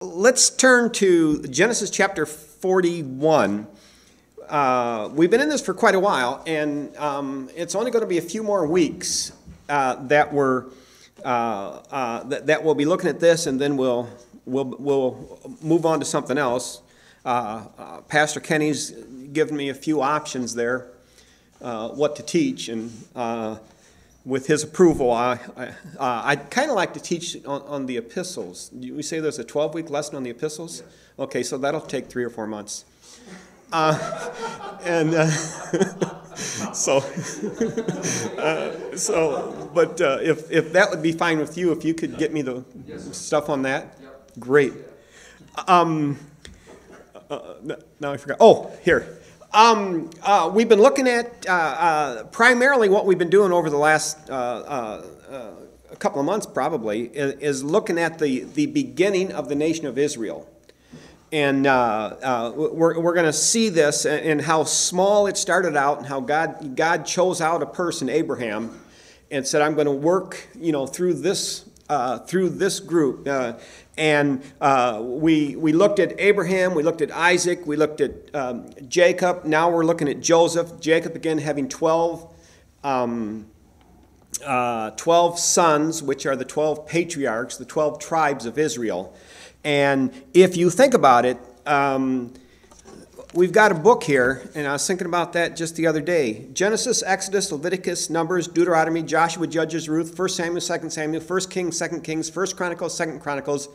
Let's turn to Genesis chapter 41. We've been in this for quite a while, and it's only going to be a few more weeks that we'll be looking at this, and then we'll move on to something else. Pastor Kenny's given me a few options there, what to teach, and with his approval, I'd kind of like to teach on the epistles. We say there's a 12-week lesson on the epistles? Yes. Okay, so that'll take 3 or 4 months. But if that would be fine with you, if you could get me the stuff on that, great. Now I forgot. Oh, here. We've been looking at primarily what we've been doing over the last a couple of months probably is looking at the beginning of the nation of Israel. And we're going to see this and how small it started out and how God chose out a person, Abraham, and said, I'm going to work through this group. We looked at Abraham, we looked at Isaac, we looked at Jacob. Now we're looking at Joseph. Jacob again having 12 sons, which are the 12 patriarchs, the 12 tribes of Israel. And if you think about it, we've got a book here, and I was thinking about that just the other day. Genesis, Exodus, Leviticus, Numbers, Deuteronomy, Joshua, Judges, Ruth, 1 Samuel, 2 Samuel, 1 Kings, 2 Kings, 1 Chronicles, 2 Chronicles,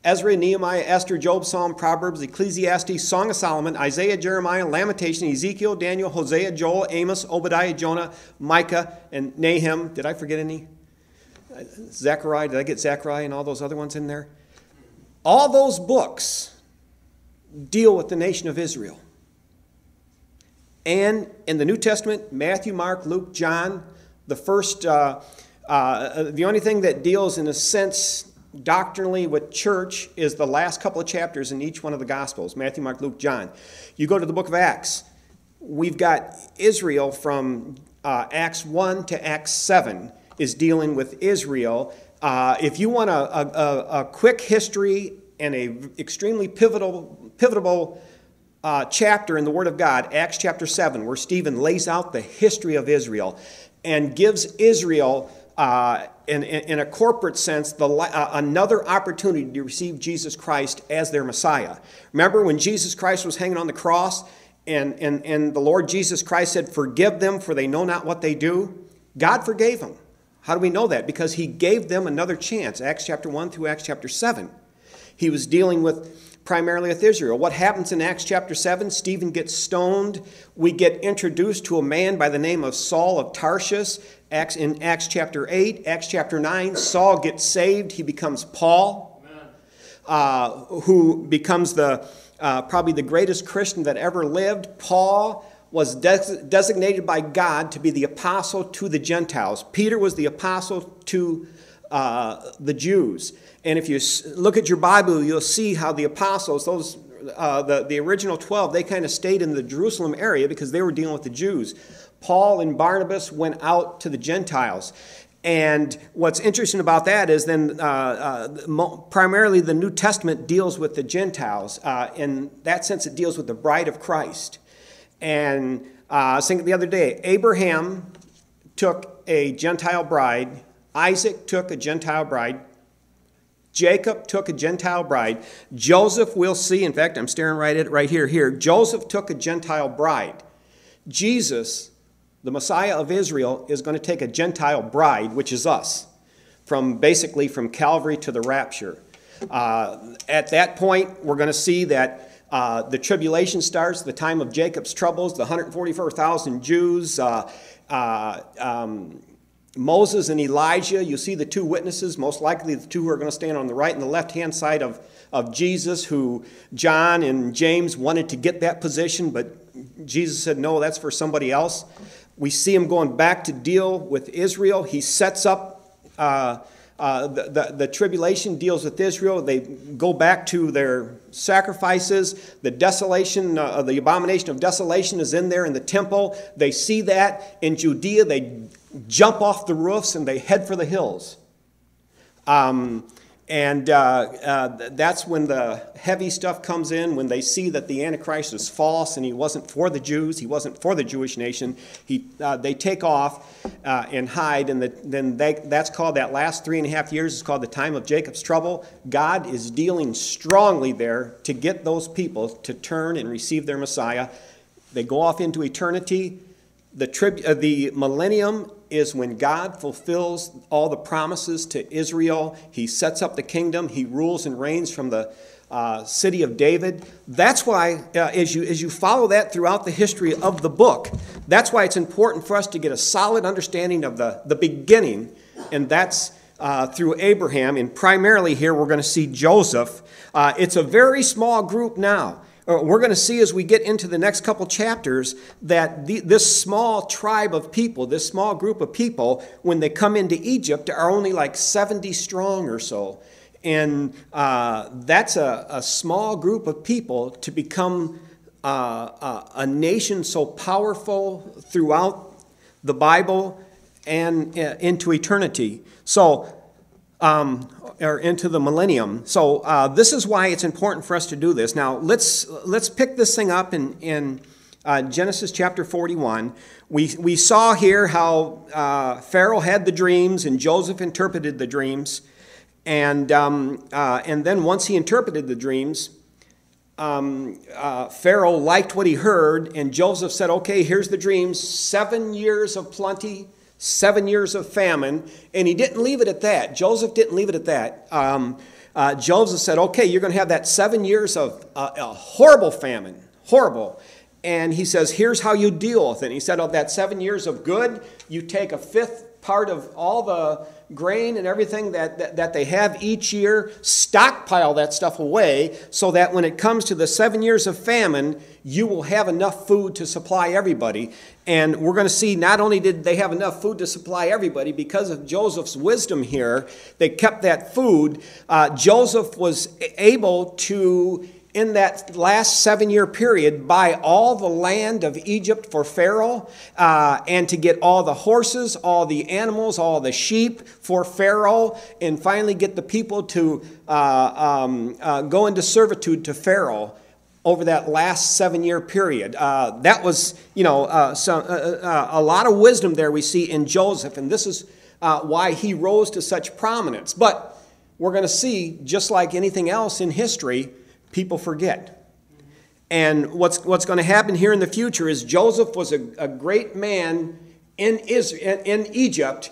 Ezra, Nehemiah, Esther, Job, Psalm, Proverbs, Ecclesiastes, Song of Solomon, Isaiah, Jeremiah, Lamentation, Ezekiel, Daniel, Hosea, Joel, Amos, Obadiah, Jonah, Micah, and Nahum. Did I forget any? Zechariah, did I get Zechariah and all those other ones in there? All those books deal with the nation of Israel. And in the New Testament, Matthew, Mark, Luke, John, the only thing that deals in a sense doctrinally with church is the last couple of chapters in each one of the Gospels, Matthew, Mark, Luke, John. You go to the book of Acts, we've got Israel from Acts 1 to Acts 7 is dealing with Israel. If you want a quick history and a extremely pivotal chapter in the Word of God, Acts chapter 7, where Stephen lays out the history of Israel and gives Israel, in a corporate sense, another opportunity to receive Jesus Christ as their Messiah. Remember when Jesus Christ was hanging on the cross and the Lord Jesus Christ said, "Forgive them, for they know not what they do"? God forgave them. How do we know that? Because he gave them another chance, Acts chapter 1 through Acts chapter 7. He was dealing primarily with Israel. What happens in Acts chapter 7? Stephen gets stoned. We get introduced to a man by the name of Saul of Tarshish. In Acts chapter 8, Acts chapter 9, Saul gets saved. He becomes Paul, who becomes probably the greatest Christian that ever lived. Paul was designated by God to be the apostle to the Gentiles. Peter was the apostle to the Jews. And if you look at your Bible, you'll see how the apostles, the original 12, they kind of stayed in the Jerusalem area because they were dealing with the Jews. Paul and Barnabas went out to the Gentiles. And what's interesting about that is then primarily the New Testament deals with the Gentiles. In that sense, it deals with the bride of Christ. And I was thinking the other day, Abraham took a Gentile bride. Isaac took a Gentile bride. Jacob took a Gentile bride. Joseph, we'll see. In fact, I'm staring right at it right here. Joseph took a Gentile bride. Jesus, the Messiah of Israel, is going to take a Gentile bride, which is us, basically from Calvary to the rapture. At that point, we're going to see that the tribulation starts, the time of Jacob's troubles, the 144,000 Jews, Moses and Elijah. You see the two witnesses, most likely the two who are going to stand on the right and the left-hand side of Jesus, who John and James wanted to get that position, but Jesus said, no, that's for somebody else. We see him going back to deal with Israel. He sets up the tribulation, deals with Israel. They go back to their sacrifices. The desolation, the abomination of desolation is in there in the temple. They see that in Judea. They jump off the roofs and they head for the hills. And that's when the heavy stuff comes in, when they see that the Antichrist is false and he wasn't for the Jews, he wasn't for the Jewish nation. They take off and hide, and that's called, that last 3.5 years is called the time of Jacob's trouble. God is dealing strongly there to get those people to turn and receive their Messiah. They go off into eternity. The millennium is when God fulfills all the promises to Israel. He sets up the kingdom. He rules and reigns from the city of David. That's why, as you follow that throughout the history of the book, that's why it's important for us to get a solid understanding of the beginning, and that's through Abraham. And primarily here we're going to see Joseph. It's a very small group now. We're going to see as we get into the next couple chapters that this small tribe of people, this small group of people, when they come into Egypt, are only like 70 strong or so. And that's a small group of people to become a nation so powerful throughout the Bible and into eternity. So, or into the millennium. So this is why it's important for us to do this. Now let's pick this thing up in Genesis chapter 41. We saw here how Pharaoh had the dreams and Joseph interpreted the dreams, and then once he interpreted the dreams, Pharaoh liked what he heard, and Joseph said, "Okay, here's the dreams: 7 years of plenty, 7 years of famine." And he didn't leave it at that. Joseph didn't leave it at that. Joseph said, okay, you're going to have that 7 years of a horrible famine, horrible. And he says, here's how you deal with it. And he said, of that 7 years of good, you take a fifth part of all the grain and everything that they have each year, stockpile that stuff away so that when it comes to the 7 years of famine, you will have enough food to supply everybody. And we're going to see not only did they have enough food to supply everybody, because of Joseph's wisdom here, they kept that food. Joseph was able to, in that last 7-year period, buy all the land of Egypt for Pharaoh, and to get all the horses, all the animals, all the sheep for Pharaoh, and finally get the people to go into servitude to Pharaoh over that last 7-year period. That was, a lot of wisdom there we see in Joseph, and this is why he rose to such prominence. But we're going to see, just like anything else in history, people forget. And what's going to happen here in the future is Joseph was a great man in Egypt,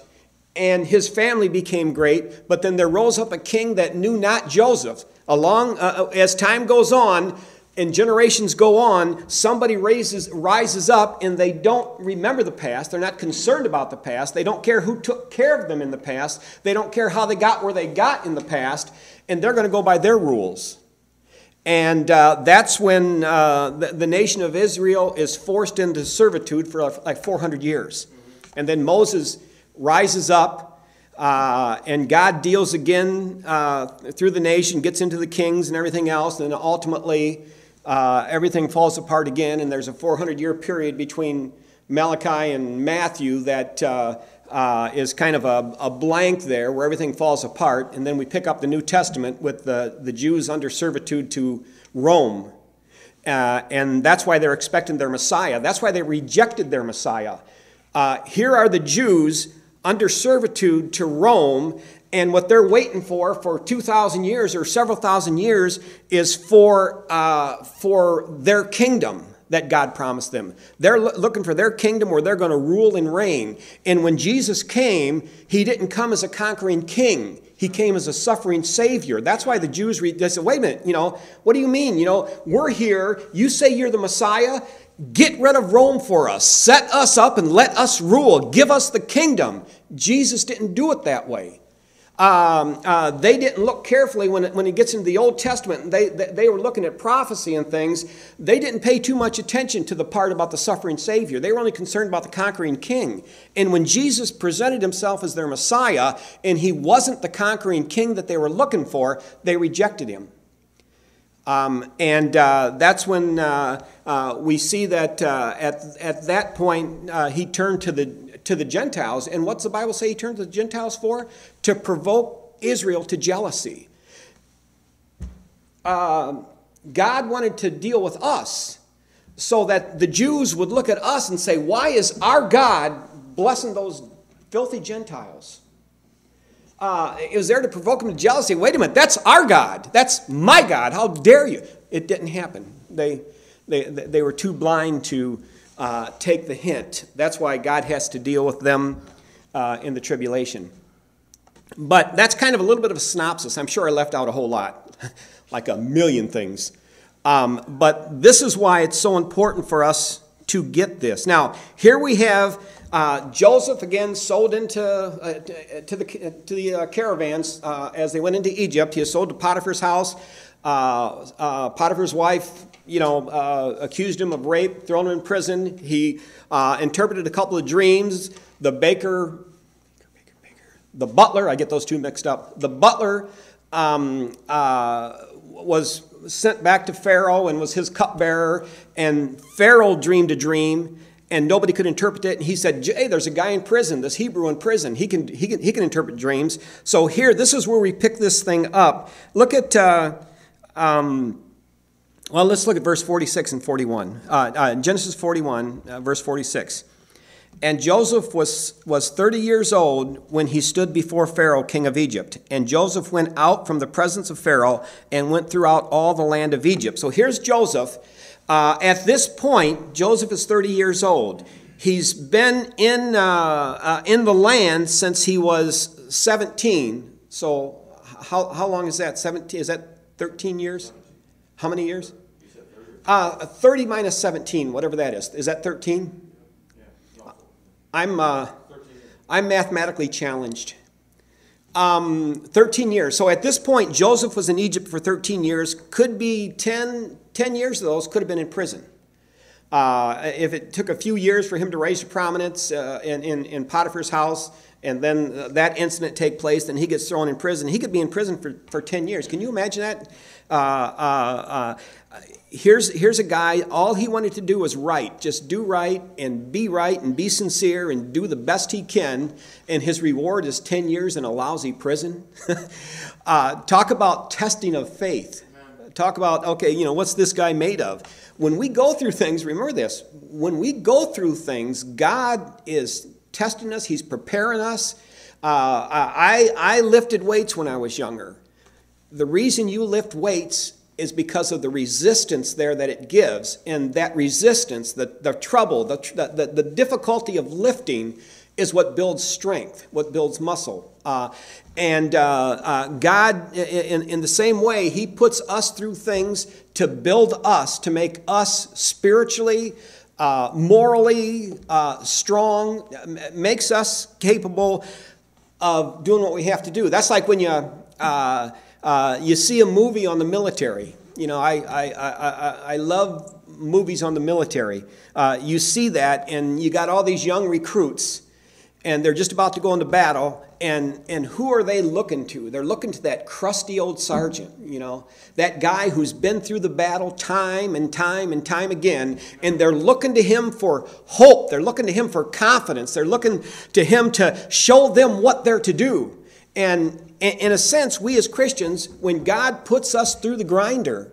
and his family became great, but then there rose up a king that knew not Joseph. As time goes on and generations go on, somebody rises up, and they don't remember the past. They're not concerned about the past. They don't care who took care of them in the past. They don't care how they got where they got in the past, and they're going to go by their rules. And that's when the nation of Israel is forced into servitude for like 400 years. And then Moses rises up, and God deals again through the nation, gets into the kings and everything else, and then ultimately everything falls apart again, and there's a 400-year period between Malachi and Matthew that is kind of a blank there where everything falls apart, and then we pick up the New Testament with the Jews under servitude to Rome, and that's why they're expecting their Messiah. That's why they rejected their Messiah. Here are the Jews under servitude to Rome, and what they're waiting for 2,000 years or several thousand years is for their kingdom that God promised them. They're looking for their kingdom where they're going to rule and reign. And when Jesus came, he didn't come as a conquering king. He came as a suffering Savior. That's why the Jews they said, wait a minute, what do you mean? We're here. You say you're the Messiah. Get rid of Rome for us. Set us up and let us rule. Give us the kingdom. Jesus didn't do it that way. They didn't look carefully when it gets into the Old Testament. They were looking at prophecy and things. They didn't pay too much attention to the part about the suffering Savior. They were only concerned about the conquering king. And when Jesus presented himself as their Messiah, and he wasn't the conquering king that they were looking for, they rejected him. That's when we see that at that point he turned to the Gentiles. And what's the Bible say he turned to the Gentiles for? To provoke Israel to jealousy. God wanted to deal with us so that the Jews would look at us and say, why is our God blessing those filthy Gentiles? It was there to provoke them to jealousy. Wait a minute, that's our God. That's my God. How dare you? It didn't happen. They were too blind to take the hint. That's why God has to deal with them in the tribulation. But that's kind of a little bit of a synopsis. I'm sure I left out a whole lot, like a million things. But this is why it's so important for us to get this. Now, here we have Joseph again sold into the caravans as they went into Egypt. He was sold to Potiphar's house. Potiphar's wife, accused him of rape, thrown him in prison. He interpreted a couple of dreams. The butler, I get those two mixed up. The butler was sent back to Pharaoh and was his cupbearer. And Pharaoh dreamed a dream, and nobody could interpret it. And he said, "Hey, there's a guy in prison, this Hebrew in prison. He can interpret dreams." So here, this is where we pick this thing up. Look at, let's look at verse 46 and 41. Genesis 41, verse 46. And Joseph was 30 years old when he stood before Pharaoh, king of Egypt. And Joseph went out from the presence of Pharaoh and went throughout all the land of Egypt. So here's Joseph. At this point, Joseph is 30 years old. He's been in the land since he was 17. So how long is that? 17? Is that 13 years? How many years? 30 minus 17, whatever that is. Is that 13? I'm mathematically challenged. 13 years. So at this point, Joseph was in Egypt for 13 years. Could be 10 years of those could have been in prison. If it took a few years for him to rise to prominence in Potiphar's house, and then that incident take place, then he gets thrown in prison. He could be in prison for 10 years. Can you imagine that? Here's a guy, all he wanted to do was right. Just do right and be sincere and do the best he can. And his reward is 10 years in a lousy prison. Talk about testing of faith. Talk about, what's this guy made of? When we go through things, remember this, when we go through things, God is testing us. He's preparing us. I lifted weights when I was younger. The reason you lift weights is because of the resistance there that it gives. And that resistance, the trouble, the difficulty of lifting is what builds strength, what builds muscle. God, in the same way, He puts us through things to build us, to make us spiritually, morally strong, makes us capable of doing what we have to do. That's like when you see a movie on the military. I love movies on the military. You see that, and you got all these young recruits, and they're just about to go into battle, and who are they looking to? They're looking to that crusty old sergeant, that guy who's been through the battle time and time and time again, and they're looking to him for hope. They're looking to him for confidence. They're looking to him to show them what they're to do. And in a sense, we as Christians, when God puts us through the grinder,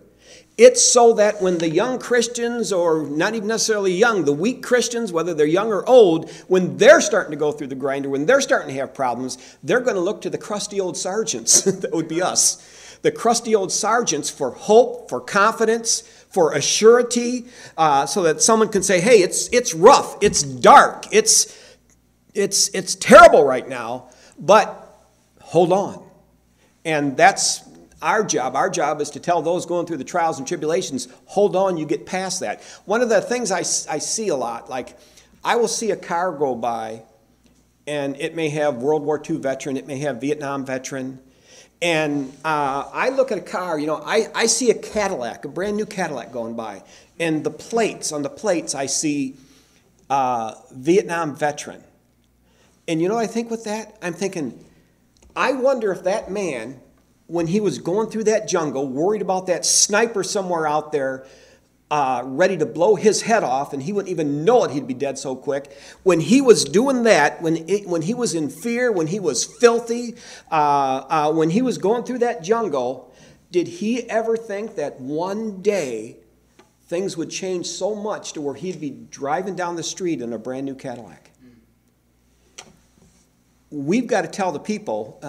it's so that when the young Christians, or not even necessarily young, the weak Christians, whether they're young or old, when they're starting to go through the grinder, when they're starting to have problems, they're going to look to the crusty old sergeants. That would be us. The crusty old sergeants for hope, for confidence, for a surety, so that someone can say, hey, it's rough, it's dark, it's terrible right now, but hold on. And that's our job. Our job is to tell those going through the trials and tribulations, hold on, you get past that. One of the things I see a lot, like I will see a car go by, and it may have World War II veteran, it may have Vietnam veteran, and I look at a car, I see a Cadillac, a brand new Cadillac going by, and on the plates I see Vietnam veteran. And you know what I think with that? I'm thinking, I wonder if that man, when he was going through that jungle, worried about that sniper somewhere out there, ready to blow his head off, and he wouldn't even know it, he'd be dead so quick. When he was doing that, when he was in fear, when he was filthy, when he was going through that jungle, did he ever think that one day things would change so much to where he'd be driving down the street in a brand new Cadillac? We've got to tell the people,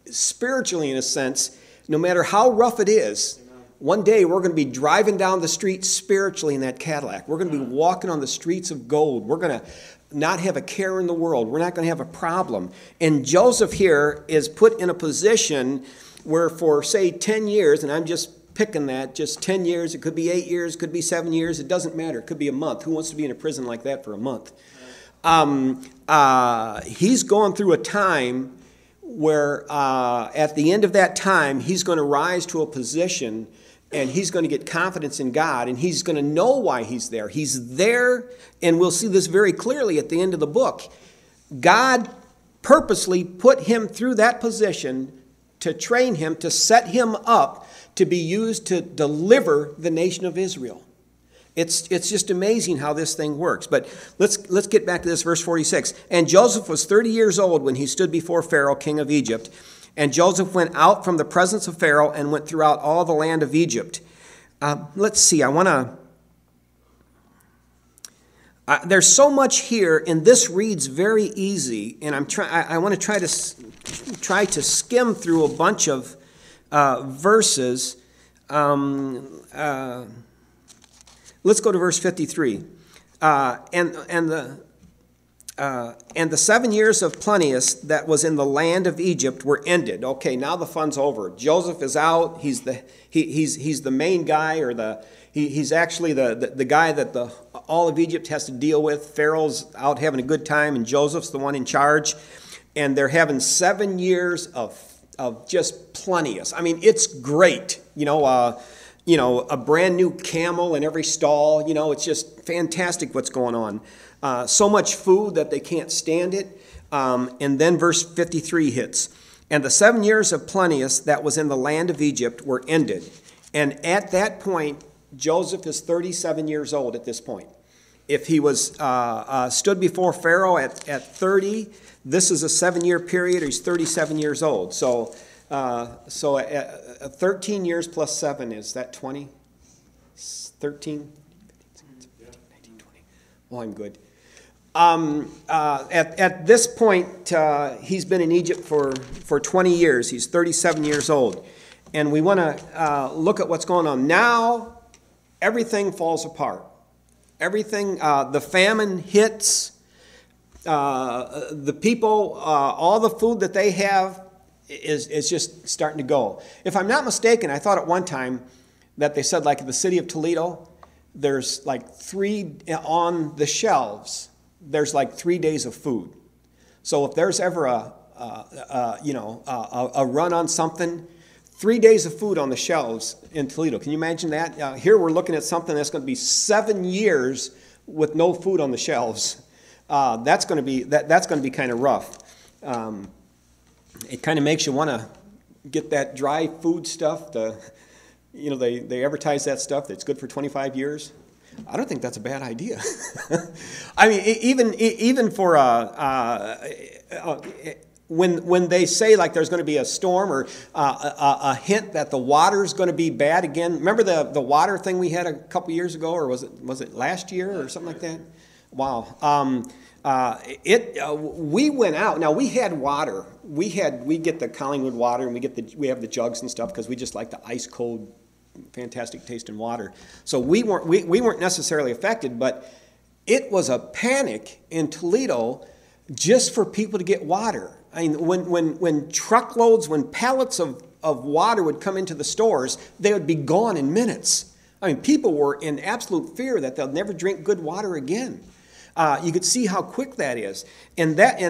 spiritually in a sense, no matter how rough it is, one day we're going to be driving down the street spiritually in that Cadillac. We're going to be walking on the streets of gold. We're going to not have a care in the world. We're not going to have a problem. And Joseph here is put in a position where for, say, 10 years, and I'm just picking that, just 10 years, it could be 8 years, it could be 7 years, it doesn't matter. It could be a month. Who wants to be in a prison like that for a month? He's going through a time where at the end of that time, he's going to rise to a position and he's going to get confidence in God, and he's going to know why he's there. He's there, and we'll see this very clearly at the end of the book. God purposely put him through that position to train him, to set him up to be used to deliver the nation of Israel. It's just amazing how this thing works. But let's get back to this, verse 46. And Joseph was 30 years old when he stood before Pharaoh, king of Egypt. And Joseph went out from the presence of Pharaoh and went throughout all the land of Egypt. Let's see, I want to... there's so much here, and this reads very easy, and I want to try to skim through a bunch of verses. Let's go to verse 53. And the 7 years of plenteous that was in the land of Egypt were ended. Okay, now the fun's over. Joseph is out. He's the main guy, or he's actually the guy that all of Egypt has to deal with. Pharaoh's out having a good time, and Joseph's the one in charge. And they're having 7 years of just plenteous. I mean, it's great. A brand new camel in every stall. It's just fantastic what's going on. So much food that they can't stand it. And then verse 53 hits. And the 7 years of plenteous that was in the land of Egypt were ended. And at that point, Joseph is 37 years old at this point. If he was stood before Pharaoh at 30, this is a 7-year period. He's 37 years old. So 13 years plus 7, is that 20? 13? 19, 20. Oh, I'm good. At this point, he's been in Egypt for 20 years. He's 37 years old. And we want to look at what's going on. Now, everything falls apart. Everything, the famine hits. The people, all the food that they have is just starting to go. If I'm not mistaken, I thought at one time that they said, like the city of Toledo, there's like 3 on the shelves. There's like 3 days of food. So if there's ever a run on something, 3 days of food on the shelves in Toledo. Can you imagine that? Here we're looking at something that's going to be 7 years with no food on the shelves. That's going to be kind of rough. It kind of makes you want to get that dry food stuff. They advertise that stuff that's good for 25 years. I don't think that's a bad idea. I mean, even for when they say like there's going to be a storm or a hint that the water's going to be bad again. Remember the water thing we had a couple years ago, or was it last year or something like that? Wow. We went out. Now we had water. We get the Collingwood water, and we have the jugs and stuff because we just like the ice cold, fantastic tasting water. So we weren't necessarily affected, but it was a panic in Toledo just for people to get water. I mean, when truckloads, when pallets of water would come into the stores, they would be gone in minutes. I mean, people were in absolute fear that they'll never drink good water again. You could see how quick that is, and that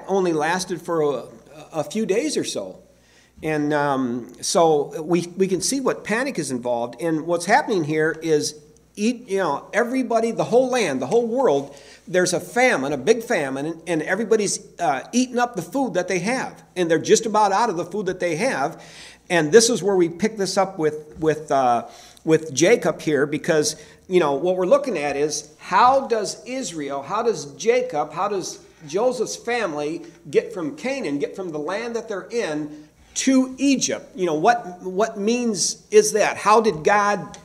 only lasted for a few days or so. And so we can see what panic is involved. And what's happening here is, everybody, the whole land, the whole world, there's a famine, a big famine, and everybody's eating up the food that they have. And they're just about out of the food that they have. And this is where we pick this up with Jacob here, because, what we're looking at is how does Jacob, how does Joseph's family get from Canaan, get from the land that they're in to Egypt? What means is that? How did God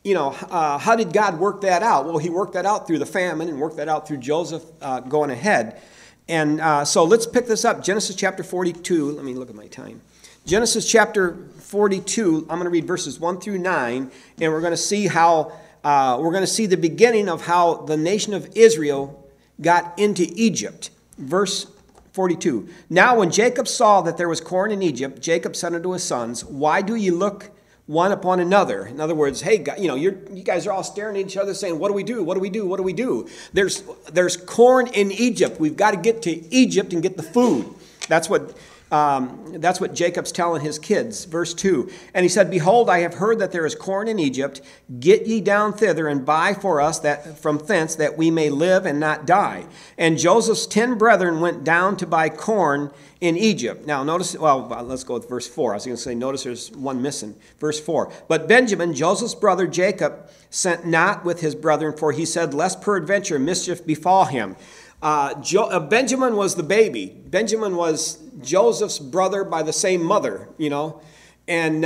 work that out? Well, he worked that out through the famine and worked that out through Joseph going ahead. And so let's pick this up. Genesis chapter 42. Let me look at my time. Genesis chapter 42, I'm going to read verses 1 through 9, and we're going to see the beginning of how the nation of Israel got into Egypt. Verse 42. Now when Jacob saw that there was corn in Egypt, Jacob said unto his sons, why do ye look one upon another? In other words, hey, you guys are all staring at each other saying, what do we do? What do we do? What do we do? There's corn in Egypt. We've got to get to Egypt and get the food. That's what Jacob's telling his kids. Verse 2, and he said, behold, I have heard that there is corn in Egypt. Get ye down thither and buy for us that from thence, that we may live and not die. And Joseph's 10 brethren went down to buy corn in Egypt. Now notice, let's go with verse 4. I was going to say, notice there's one missing. Verse 4, but Benjamin, Joseph's brother Jacob, sent not with his brethren, for he said, lest peradventure mischief befall him. Benjamin was the baby. Benjamin was Joseph's brother by the same mother, and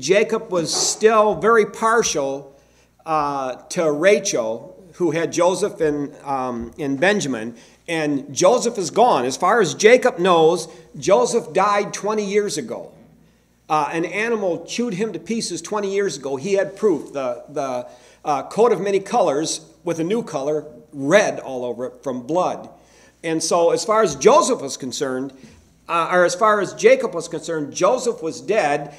Jacob was still very partial to Rachel, who had Joseph and Benjamin, and Joseph is gone. As far as Jacob knows, Joseph died 20 years ago. An animal chewed him to pieces 20 years ago. He had proof. The coat of many colors with a new color, red all over it from blood. And so as far as Joseph was concerned, or as far as Jacob was concerned, Joseph was dead.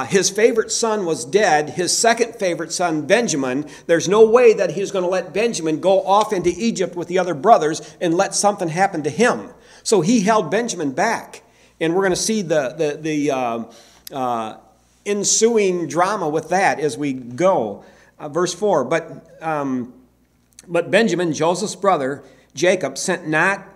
His favorite son was dead. His second favorite son, Benjamin, there's no way that he's going to let Benjamin go off into Egypt with the other brothers and let something happen to him. So he held Benjamin back. And we're going to see the ensuing drama with that as we go. Verse 4, but Benjamin, Joseph's brother, Jacob, sent not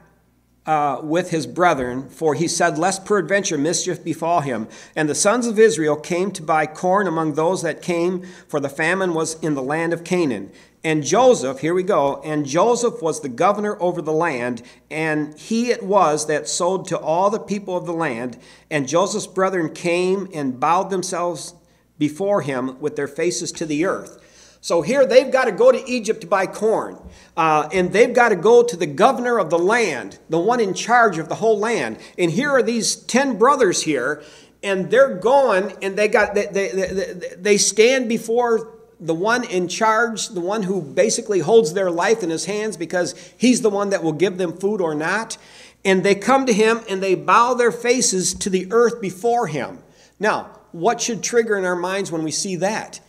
with his brethren, for he said, lest peradventure mischief befall him. And the sons of Israel came to buy corn among those that came, for the famine was in the land of Canaan. And Joseph, here we go, and Joseph was the governor over the land, and he it was that sowed to all the people of the land. And Joseph's brethren came and bowed themselves before him with their faces to the earth. So here they've got to go to Egypt to buy corn. And they've got to go to the governor of the land, the one in charge of the whole land. And here are these 10 brothers here, and they're going, and they stand before the one in charge, the one who basically holds their life in his hands, because he's the one that will give them food or not. And they come to him and they bow their faces to the earth before him. Now, what should trigger in our minds when we see that?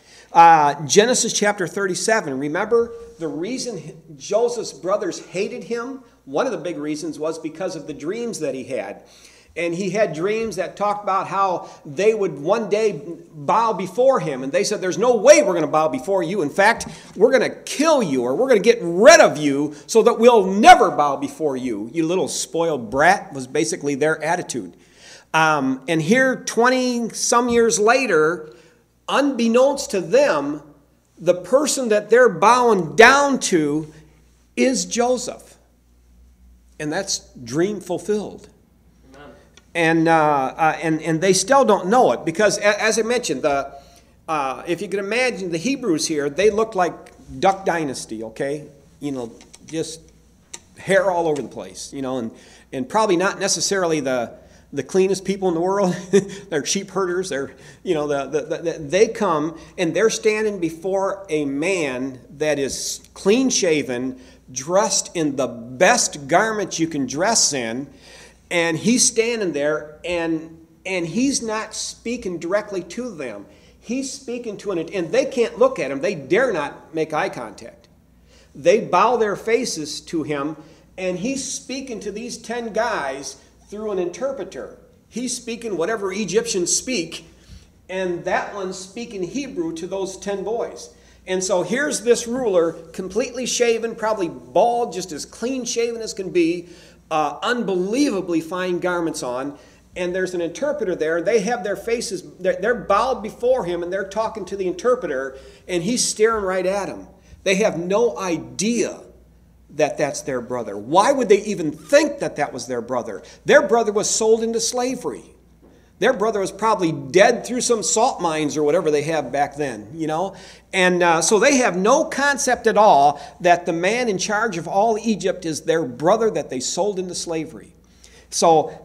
Genesis chapter 37. Remember the reason Joseph's brothers hated him? One of the big reasons was because of the dreams that he had. And he had dreams that talked about how they would one day bow before him. And they said, there's no way we're going to bow before you. In fact, we're going to kill you, or we're going to get rid of you so that we'll never bow before you. You little spoiled brat, was basically their attitude. And here, 20-some years later, unbeknownst to them, the person that they're bowing down to is Joseph. And that's dream fulfilled. And they still don't know it, because, as I mentioned, if you can imagine the Hebrews here, they look like Duck Dynasty, okay? Just hair all over the place, and probably not necessarily the cleanest people in the world. They're sheep herders. They're, they come and they're standing before a man that is clean shaven, dressed in the best garments you can dress in. And he's standing there, and he's not speaking directly to them. He's speaking to and they can't look at him. They dare not make eye contact. They bow their faces to him, and he's speaking to these 10 guys through an interpreter. He's speaking whatever Egyptians speak, and that one's speaking Hebrew to those 10 boys. And so here's this ruler, completely shaven, probably bald, just as clean shaven as can be, unbelievably fine garments on, and there's an interpreter there. They have their faces, they're bowed before him, and they're talking to the interpreter, and he's staring right at them. They have no idea that that's their brother. Why would they even think that that was their brother? Their brother was sold into slavery. Their brother was probably dead through some salt mines or whatever they have back then, you know. And so they have no concept at all that the man in charge of all Egypt is their brother that they sold into slavery. So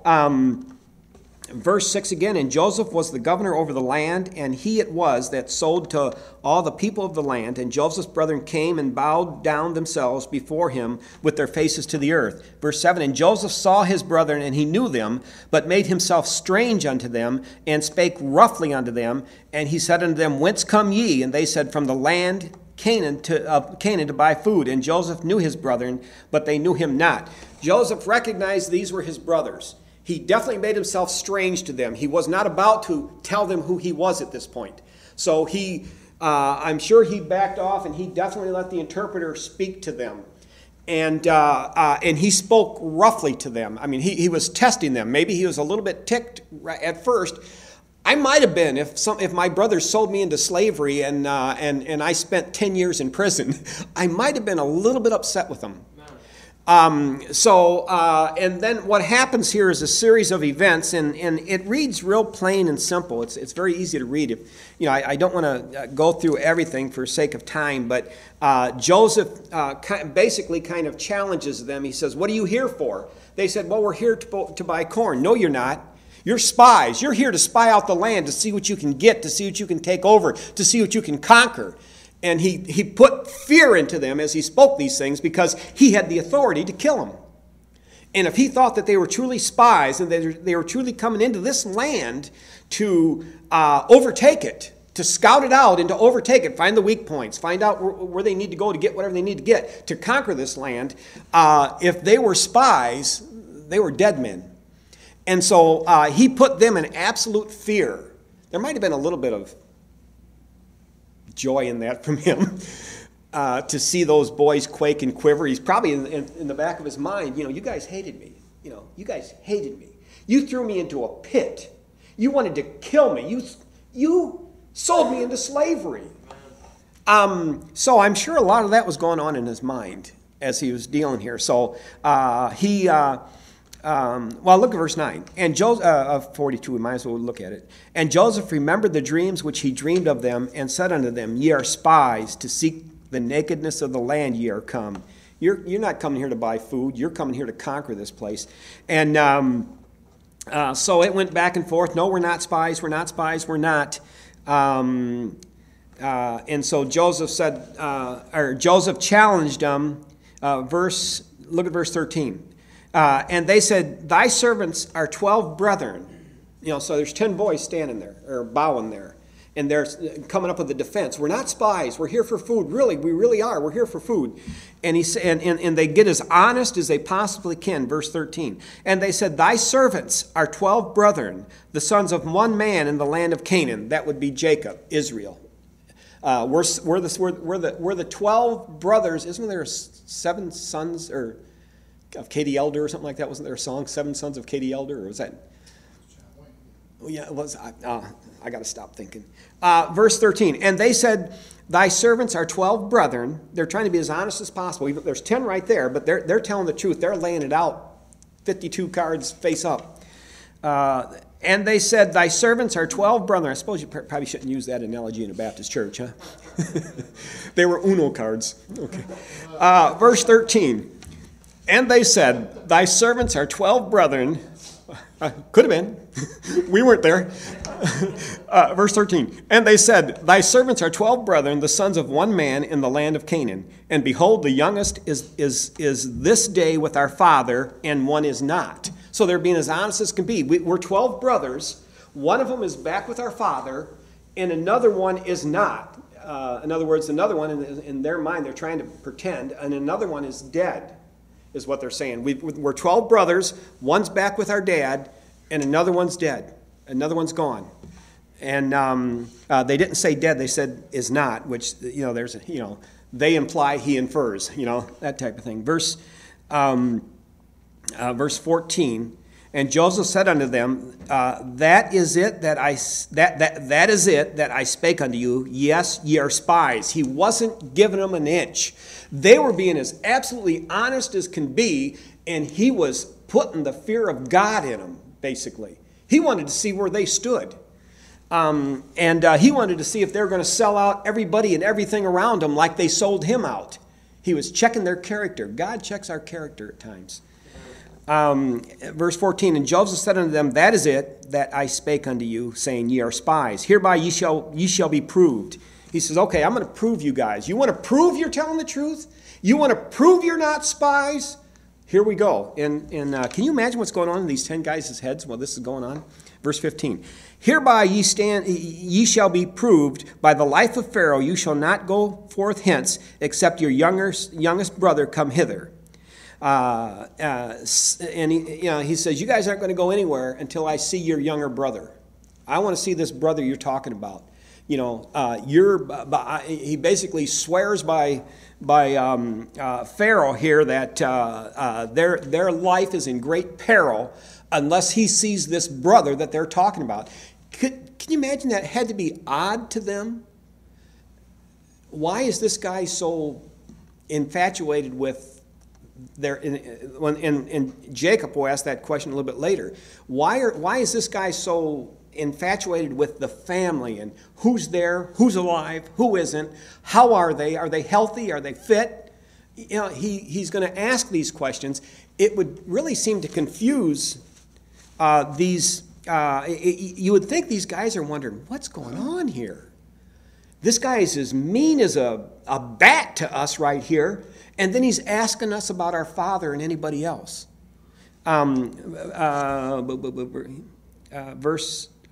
verse 6 again, and Joseph was the governor over the land, and he it was that sold to all the people of the land. And Joseph's brethren came and bowed down themselves before him with their faces to the earth. Verse 7, and Joseph saw his brethren, and he knew them, but made himself strange unto them, and spake roughly unto them. And he said unto them, whence come ye? And they said, from the land Canaan to buy food. And Joseph knew his brethren, but they knew him not. Joseph recognized these were his brothers. He definitely made himself strange to them. He was not about to tell them who he was at this point. So I'm sure he backed off, and he definitely let the interpreter speak to them. And he spoke roughly to them. I mean, he was testing them. Maybe he was a little bit ticked at first. I might have been if my brothers sold me into slavery and I spent 10 years in prison. I might have been a little bit upset with them. And then what happens here is a series of events, and it reads real plain and simple. It's very easy to read. I don't want to go through everything for sake of time, but Joseph basically kind of challenges them. He says, what are you here for? They said, well, we're here to buy corn. No, you're not. You're spies. You're here to spy out the land, to see what you can get, to see what you can take over, to see what you can conquer. And he put fear into them as he spoke these things because he had the authority to kill them. And if he thought that they were truly spies and they were truly coming into this land to overtake it, to scout it out and to overtake it, find the weak points, find out where they need to go to get whatever they need to get to conquer this land, if they were spies, they were dead men. And so he put them in absolute fear. There might have been a little bit of joy in that from him to see those boys quake and quiver. He's probably in the back of his mind, you guys hated me. You guys hated me. You threw me into a pit. You wanted to kill me. You sold me into slavery. So I'm sure a lot of that was going on in his mind as he was dealing here. So look at verse 9. And Joseph, 42, we might as well look at it. And Joseph remembered the dreams which he dreamed of them, and said unto them, ye are spies, to seek the nakedness of the land ye are come. You're not coming here to buy food. You're coming here to conquer this place. And so it went back and forth. No, we're not spies. We're not spies. We're not. And so Joseph Joseph challenged them. Look at verse 13. And they said, thy servants are 12 brethren. So there's 10 boys standing there, or bowing there. And they're coming up with a defense. We're not spies. We're here for food. Really, we really are. We're here for food. And and they get as honest as they possibly can. Verse 13. And they said, thy servants are 12 brethren, the sons of one man in the land of Canaan. That would be Jacob, Israel. We're the 12 brothers. Isn't there 7 sons of Katie Elder or something like that? Wasn't there a song, 7 Sons of Katie Elder? Or was that? Oh, yeah, it was. I got to stop thinking. Verse 13. And they said, thy servants are 12 brethren. They're trying to be as honest as possible. There's 10 right there, but they're telling the truth. They're laying it out, 52 cards face up. And they said, thy servants are 12 brethren. I suppose you probably shouldn't use that analogy in a Baptist church, huh? They were Uno cards. Okay. Verse 13. And they said, thy servants are 12 brethren. Could have been. We weren't there. Verse 13. And they said, thy servants are 12 brethren, the sons of one man in the land of Canaan. And behold, the youngest is this day with our father, and one is not. So they're being as honest as can be. We're 12 brothers. One of them is back with our father, and another one is not. In other words, another one, in their mind, they're trying to pretend, and another one is dead, is what they're saying. We're 12 brothers. One's back with our dad, and another one's dead. Another one's gone. And they didn't say dead. They said is not, which, there's, they imply, he infers, that type of thing. Verse 14. And Joseph said unto them, that is it that I spake unto you. Yes, ye are spies. He wasn't giving them an inch. They were being as absolutely honest as can be, and he was putting the fear of God in them, basically. He wanted to see where they stood. And he wanted to see if they were going to sell out everybody and everything around them like they sold him out. He was checking their character. God checks our character at times. Verse 14, and Joseph said unto them, that is it that I spake unto you, saying, ye are spies. Hereby ye shall be proved. He says, okay, I'm going to prove you guys. You want to prove you're telling the truth? You want to prove you're not spies? Here we go. And can you imagine what's going on in these 10 guys' heads while this is going on? Verse 15, hereby ye shall be proved by the life of Pharaoh. You shall not go forth hence, except your youngest brother come hither. And he says, you guys aren't going to go anywhere until I see your younger brother. I want to see this brother you're talking about. He basically swears by Pharaoh here that their life is in great peril unless he sees this brother that they're talking about. Can you imagine that had to be odd to them? Why is this guy so infatuated with and Jacob will ask that question a little bit later. Why is this guy so infatuated with the family and who's there, who's alive, who isn't, how are they healthy, are they fit? He's going to ask these questions. It would really seem to confuse these. You would think these guys are wondering, what's going on here? This guy is as mean as a bat to us right here. And then he's asking us about our father and anybody else.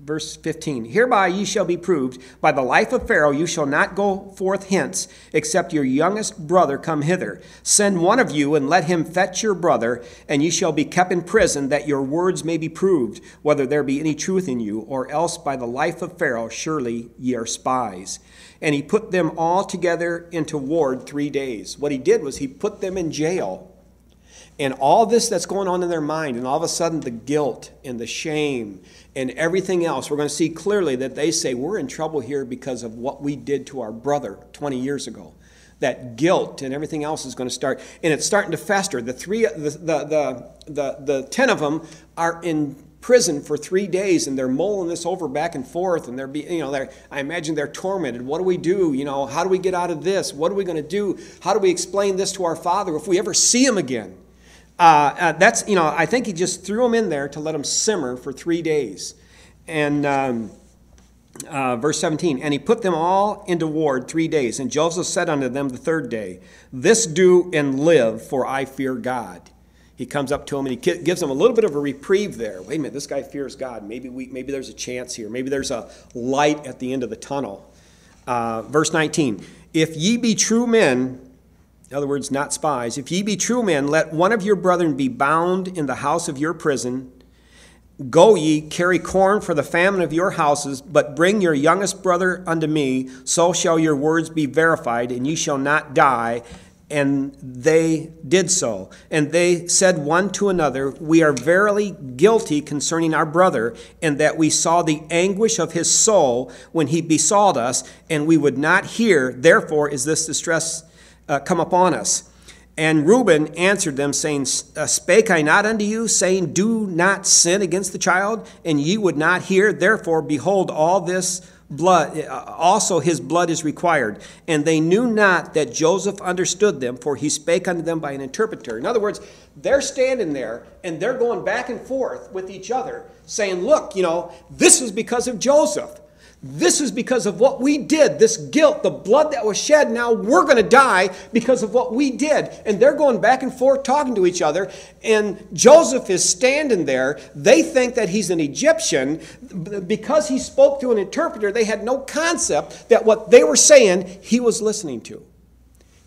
Verse 15. Hereby ye shall be proved, by the life of Pharaoh you shall not go forth hence, except your youngest brother come hither. Send one of you, and let him fetch your brother, and ye shall be kept in prison, that your words may be proved, whether there be any truth in you, or else by the life of Pharaoh surely ye are spies. And he put them all together into ward 3 days. What he did was he put them in jail. And all this that's going on in their mind, and all of a sudden the guilt and the shame and everything else, we're going to see clearly that they say, we're in trouble here because of what we did to our brother 20 years ago. That guilt and everything else is going to start, and it's starting to fester. The 10 of them are in prison for 3 days, and they're mulling this over back and forth, and I imagine they're tormented. What do we do? How do we get out of this? What are we going to do? How do we explain this to our father if we ever see him again? I think he just threw them in there to let them simmer for 3 days. And verse 17, and he put them all into ward 3 days. And Joseph said unto them the third day, this do and live, for I fear God. He comes up to him and he gives them a little bit of a reprieve there. Wait a minute, this guy fears God. Maybe there's a chance here. Maybe there's a light at the end of the tunnel. Verse 19, if ye be true men, in other words, not spies, if ye be true men, let one of your brethren be bound in the house of your prison. Go ye, carry corn for the famine of your houses, but bring your youngest brother unto me, so shall your words be verified, and ye shall not die. And they did so. And they said one to another, we are verily guilty concerning our brother, and that we saw the anguish of his soul when he besought us, and we would not hear. Therefore is this distress come upon us. And Reuben answered them, saying, spake I not unto you, saying, do not sin against the child? And ye would not hear. Therefore, behold, all this blood, also his blood is required. And they knew not that Joseph understood them, for he spake unto them by an interpreter. In other words, they're standing there, and they're going back and forth with each other, saying, look, this is because of Joseph. This is because of what we did, this guilt, the blood that was shed. Now we're going to die because of what we did. And they're going back and forth talking to each other. And Joseph is standing there. They think that he's an Egyptian. Because he spoke to an interpreter, they had no concept that what they were saying, he was listening to.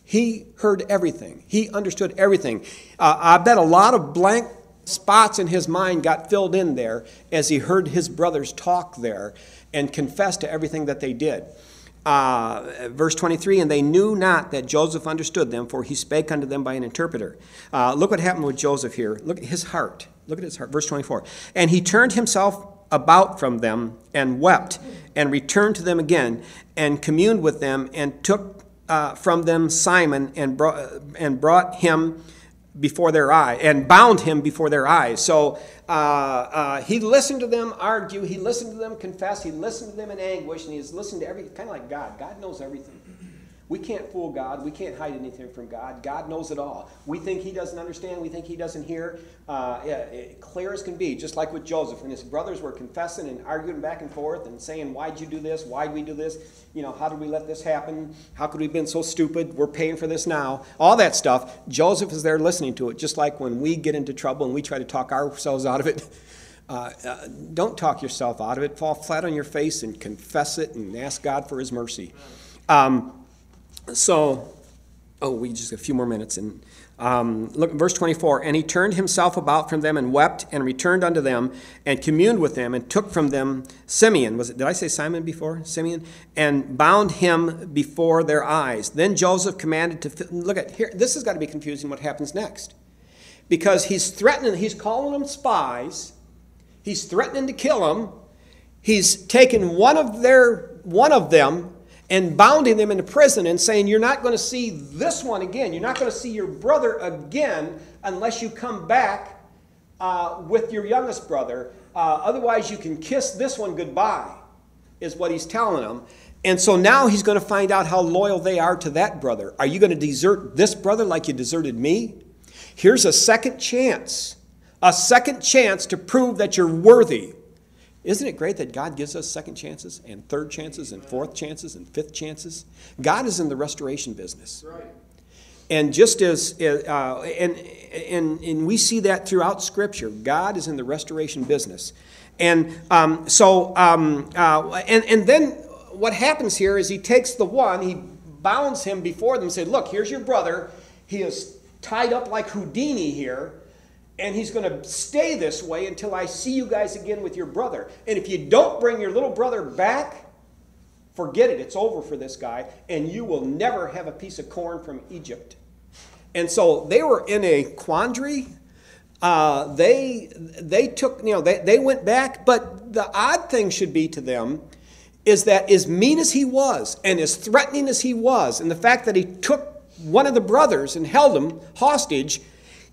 He heard everything. He understood everything. I bet a lot of blank spots in his mind got filled in there as he heard his brothers talk there and confess to everything that they did. Verse 23, and they knew not that Joseph understood them, for he spake unto them by an interpreter. Look what happened with Joseph here. Look at his heart. Look at his heart. Verse 24. And he turned himself about from them and wept and returned to them again and communed with them and took from them Simon and brought him before their eye and bound him before their eyes. So he listened to them argue. He listened to them confess. He listened to them in anguish. And he's listened to everything, kind of like God. God knows everything. We can't fool God. We can't hide anything from God. God knows it all. We think he doesn't understand. We think he doesn't hear. Clear as can be, just like with Joseph. When his brothers were confessing and arguing back and forth and saying, why'd you do this? Why'd we do this? You know, how did we let this happen? How could we have been so stupid? We're paying for this now. All that stuff. Joseph is there listening to it, just like when we get into trouble and we try to talk ourselves out of it. Don't talk yourself out of it. Fall flat on your face and confess it and ask God for his mercy. We just a few more minutes. And look at verse 24. And he turned himself about from them and wept and returned unto them and communed with them and took from them Simeon. Did I say Simon before? Simeon. And bound him before their eyes. Then Joseph commanded to, look at here, this has got to be confusing what happens next. Because he's threatening, he's calling them spies. He's threatening to kill them. He's taken one of them and bounding them into prison and saying, you're not going to see this one again. You're not going to see your brother again unless you come back with your youngest brother. Otherwise, you can kiss this one goodbye, is what he's telling them. And so now he's going to find out how loyal they are to that brother. Are you going to desert this brother like you deserted me? Here's a second chance to prove that you're worthy. Isn't it great that God gives us second chances and third chances and fourth chances and fifth chances? God is in the restoration business. Right. And just as, and we see that throughout Scripture, God is in the restoration business. And then what happens here is he takes the one, he bounds him before them and says, look, here's your brother. He is tied up like Houdini here. And he's going to stay this way until I see you guys again with your brother. And if you don't bring your little brother back, forget it. It's over for this guy. And you will never have a piece of corn from Egypt. And so they were in a quandary. They took, they went back. But the odd thing should be to them is that as mean as he was and as threatening as he was, and the fact that he took one of the brothers and held him hostage,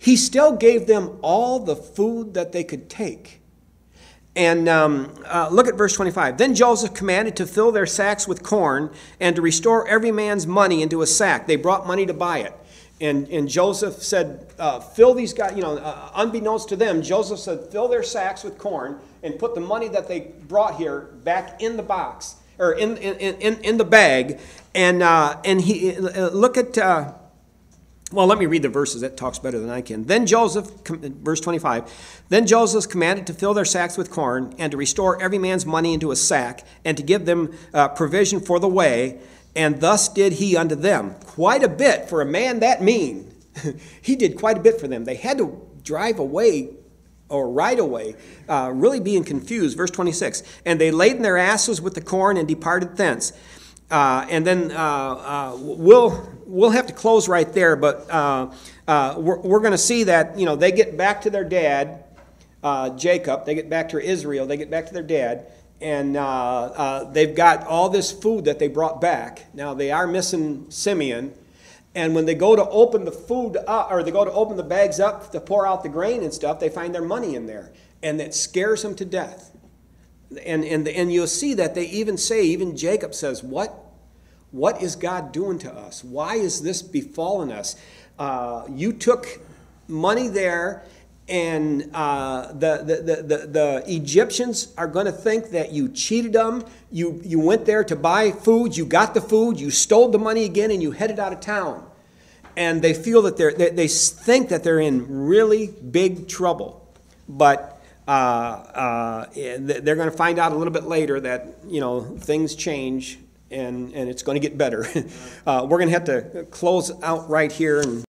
he still gave them all the food that they could take. And look at verse 25. Then Joseph commanded to fill their sacks with corn and to restore every man's money into a sack. They brought money to buy it. And Joseph said, fill these guys, unbeknownst to them, Joseph said, fill their sacks with corn and put the money that they brought here back in the box, or in the bag. And he, look at... Well, let me read the verses. That talks better than I can. Then Joseph, verse 25, then Joseph commanded to fill their sacks with corn and to restore every man's money into a sack and to give them provision for the way. And thus did he unto them. Quite a bit for a man that mean. He did quite a bit for them. They had to drive away or ride away, really being confused. Verse 26, and they laden their asses with the corn and departed thence. And then we'll have to close right there, but we're going to see that, they get back to their dad, Jacob. They get back to Israel. They get back to their dad, and they've got all this food that they brought back. Now, they are missing Simeon, and when they go to open the food up, or they go to open the bags up to pour out the grain and stuff, they find their money in there, and it scares them to death. And you'll see that they even say, even Jacob says, what is God doing to us? Why is this befallen us? You took money there, and the Egyptians are going to think that you cheated them. You went there to buy food. You got the food. You stole the money again, and you headed out of town. And they feel that they think that they're in really big trouble. But they're going to find out a little bit later that, things change and it's going to get better. We're going to have to close out right here.